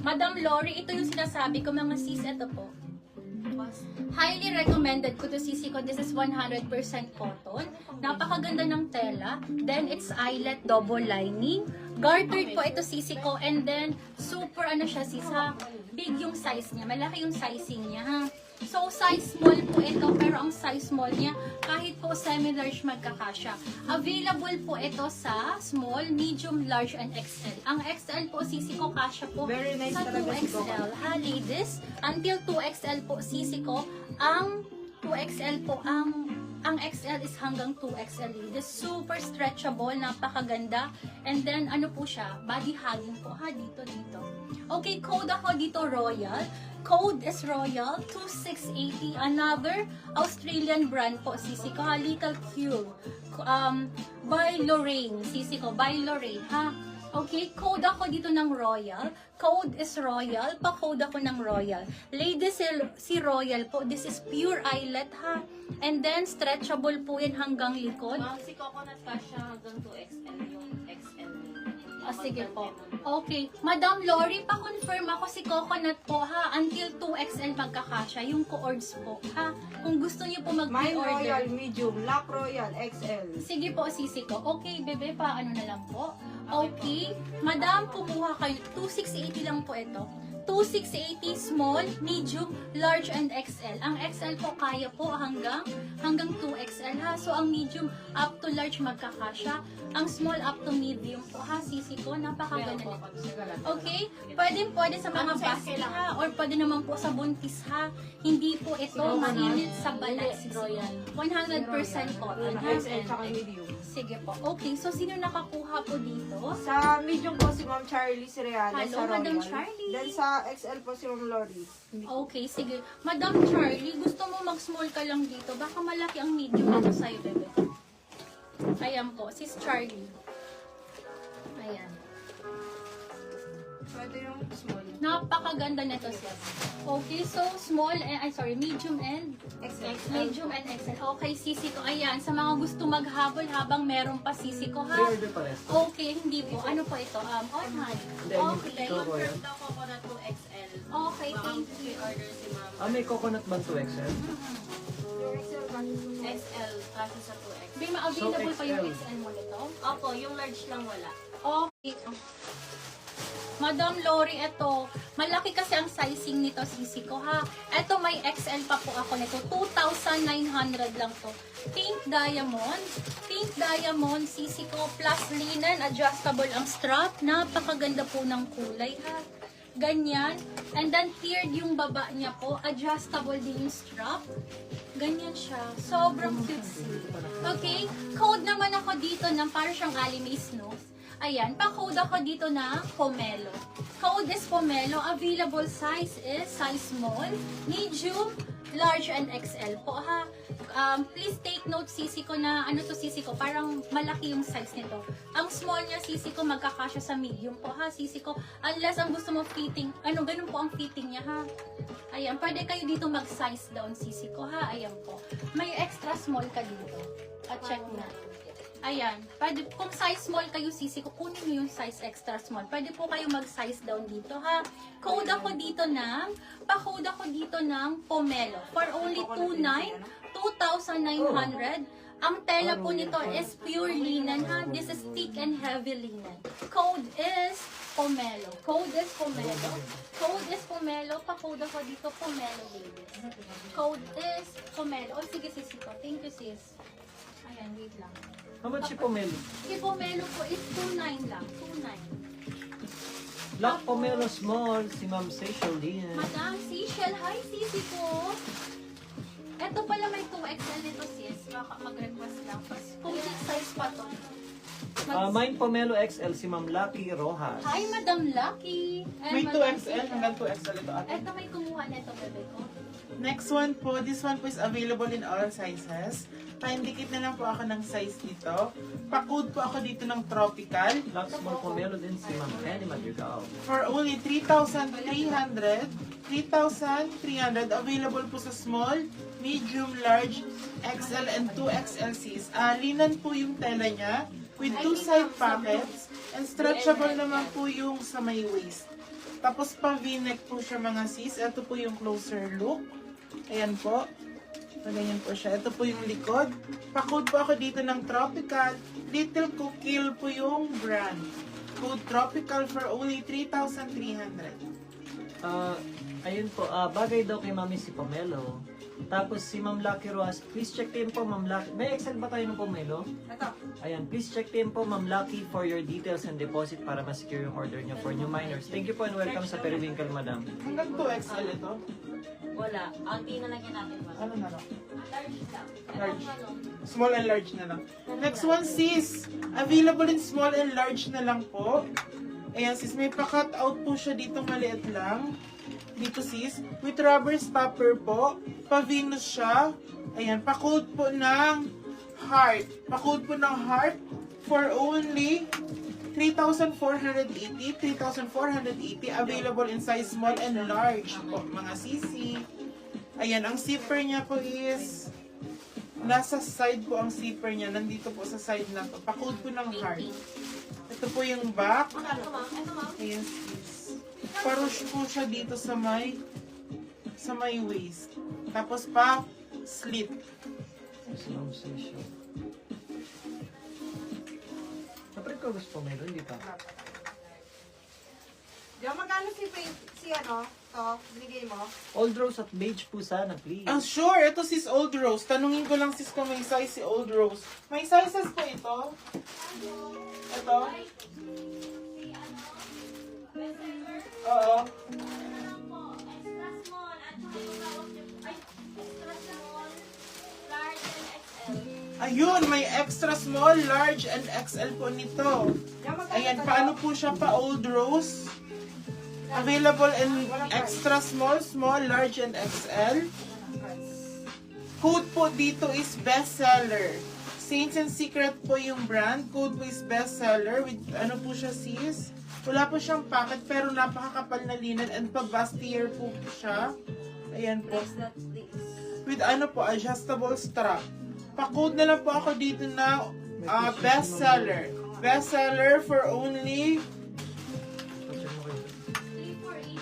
Madam Lori, ito yung sinasabi ko mga sis, ito po. Highly recommended ko to sisi ko. This is 100% cotton. Napakaganda ng tela. Then it's eyelet double lining. Gartered po ito sisi ko. And then super ano siya sis ha. Big yung size niya. Malaki yung sizing niya ha. So size small po ito. Pero ang size small niya kahit po semi-large magkakasya. Available po ito sa small, medium, large, and XL. Ang XL po sisi ko kasya po Very nice sa talaga si 2XL. Ha ladies? Until 2XL po sisi ko. Ang 2XL po, ang XL is hanggang 2XL. This super stretchable, napakaganda. And then, ano po siya? Body hugging po, ha? Dito. Okay, code ako dito, Royal. Code is Royal, 2680. Another Australian brand po, sisi ko, ha? Little Cube. By Lorraine, sisi ko, by Lorraine, ha? Okay, code ako dito ng Royal. Code is Royal. Pa-code ako ng Royal. Ladies, si Royal po. This is pure eyelet ha. And then, stretchable po yan hanggang likod. Si Coconut Kasha hanggang 2XL yung XL. Sige po. Okay. Madam Lori, pa-confirm ako si Coconut po ha. Until 2XL magkakasya. Yung cords po ha. Kung gusto niyo po Mine mag-pre-order. Royal, medium, Black Royal, XL. Sige po, sisi ko. Okay, bebe, paano na lang po? Okay. Madam, kumuha kayo. 2680 lang po ito. 2680 small, medium, large, and XL. Ang XL po kaya po hanggang 2XL ha. So, ang medium up to large magkakasya. Ang small up to medium po ha. Sisi ko, napakaganda nito. Okay? Pwede sa mga basket ha. Or pwede naman po sa buntis ha. Hindi po ito mainit sa balat. Royal. 100% cotton ha. XL tsaka medium. Sige po. Okay, so sino nakakuha po dito? Sa medium po si Ma'am Charlie Siriano Hello, sa Royal. Madam Charlie. Then sa XL po si Ma'am Lori. Okay, sige. Madam Charlie, gusto mo mag-small ka lang dito? Baka malaki ang medium ako sa'yo, bebe. Ayan po, sis Charlie. Ayan. Pwede yung small. Napakaganda nito sis. Okay, so small, medium and XL. medium and XL. Okay, sisi ko. Ayan, sa mga gusto maghabol habang meron pa sisi ko ha. Pre-order pa rin. Okay, hindi po. Ano po ito? On hand. Okay. Confirm daw Coconut 2XL. Okay, Baka thank you. pre-order si Ma'am. May coconut bun to XL? Yung XL XL kasi sa 2XL. May ma-available So, pa yung XL. XL mo nito? Opo, yung large lang wala. Okay. Madam Lori, ito. Malaki kasi ang sizing nito, sisi ko ha. Ito may XL pa po ako nito. 2,900 lang to. Pink diamond. Pink diamond, sisi ko. Plus linen, adjustable ang strap. Napakaganda po ng kulay ha. Ganyan. And then tiered yung baba niya po. Adjustable din yung strap. Ganyan siya. Sobrang cute. Okay. Code naman ako dito ng para siyang Alimaze nose. Ayan, pa-code ako dito na Pomelo. Code is Pomelo. Available size is size small, medium, large, and XL po ha. Please take note sisi ko na, ano to sisi ko, parang malaki yung size nito. Ang small niya sisi ko magkakasya sa medium po ha, sisi ko. Unless ang gusto mo fitting, ganun po ang fitting niya ha. Ayan, pwede kayo dito mag-size down sisi ko ha. Ayan po. May extra small ka dito. At check na. Ayan, pwede, kung size small kayo sisi ko, kunin nyo yung size extra small. Pwede po kayo mag-size down dito ha. Pa-code ako dito ng Pomelo. For only 2,900. Ang tela po nito is pure linen ha. This is thick and heavy linen. Code is Pomelo. Code is Pomelo. Code is Pomelo. Pa-code ako dito, Pomelo ladies. Code is Pomelo. Oh, sige sisi ko. Thank you sis. Ayan, wait lang. How much si Pomelo? Si Pomelo po is 2,900 lang. 2,900. Black Pomelo small, si Ma'am Seychelles din. Madam Seychelles, hi Sisi po. Eto pala may 2XL nito sis. Baka mag-request lang. Kung size pa to. Mine Pomelo XL, si Ma'am Lucky Rojas. Hi Madam Lucky. And May Madam 2XL, Seychelles. hanggang 2XL ito ate. Eto may kumuha nito bebe ko. Next one po, this one po is available in all sizes. Paindikit na lang po ako ng size dito. Pa-code po ako dito ng tropical. Black small Pomelo din si Ma'am Penny Madrigal. For only 3,300. 3,300. Available po sa small, medium, large, XL, and 2XL sis. Linan po yung tela niya with 2 side pockets and stretchable naman po yung sa may waist. Tapos pa V-neck po siya mga sis. Ito po yung closer look. Ayan po. Ganyan po siya. Ito po yung likod. Pa-code po ako dito ng Tropical. Little Cookil po yung brand. Code Tropical for only 3,300. Ayun po, bagay daw kay Mami si Pomelo. Tapos si Ma'am Lucky Roas, please check din po Ma'am Lucky. May Excel ba tayo ng Pomelo? Ito. Ayan, please check din po Ma'am Lucky for your details and deposit para ma-secure yung order niyo for new minors. Thank you po and welcome sa Periwinkle, Madam. Hanggang 2XL ito. Wala. Auntie na lagyan natin ba? Ano na lang? Large lang. Large. Small and large na lang. Next one sis. Available in small and large na lang po. Ayan sis, may pa-cut out po siya dito maliit lang. Dito sis, with rubber stopper po. Pa-Venus siya. Ayan, pa-code po ng heart. Pa-code po ng heart for only 3,480. 3,480. Available in size small and large po, mga sisi. Ayan, ang zipper niya po is nasa side po ang zipper niya. Nandito po sa side na to. Pa-code po ng heart. Ito po yung back. Ayan sis. Parush po siya dito sa may waist. Tapos pa slit. Ma'am Sisha. Siyempre ko gusto Pomelo, hindi pa. Diyan, magkano si ano? To, binigay mo? Old Rose at beige po sana, please. Sure, ito sis Old Rose. Tanungin ko lang sis kung may size si Old Rose. May sizes po ito? Ito? Oo. Ayun, may extra small, large, and XL po nito. Diyan, magkano Ayan, ito? paano po siya pa Old Rose? Available in extra small, small, large, and XL. Code po dito is bestseller. Saints and Secret po yung brand. Code po is bestseller. With ano po siya sis? Wala po siyang packet pero napakakapal na linen and pag-bustier po siya. Ayan po. With ano po, adjustable strap. Pa-code na lang po ako dito na bestseller. Bestseller for only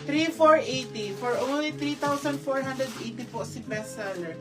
3,480. For only 3,480 po si bestseller.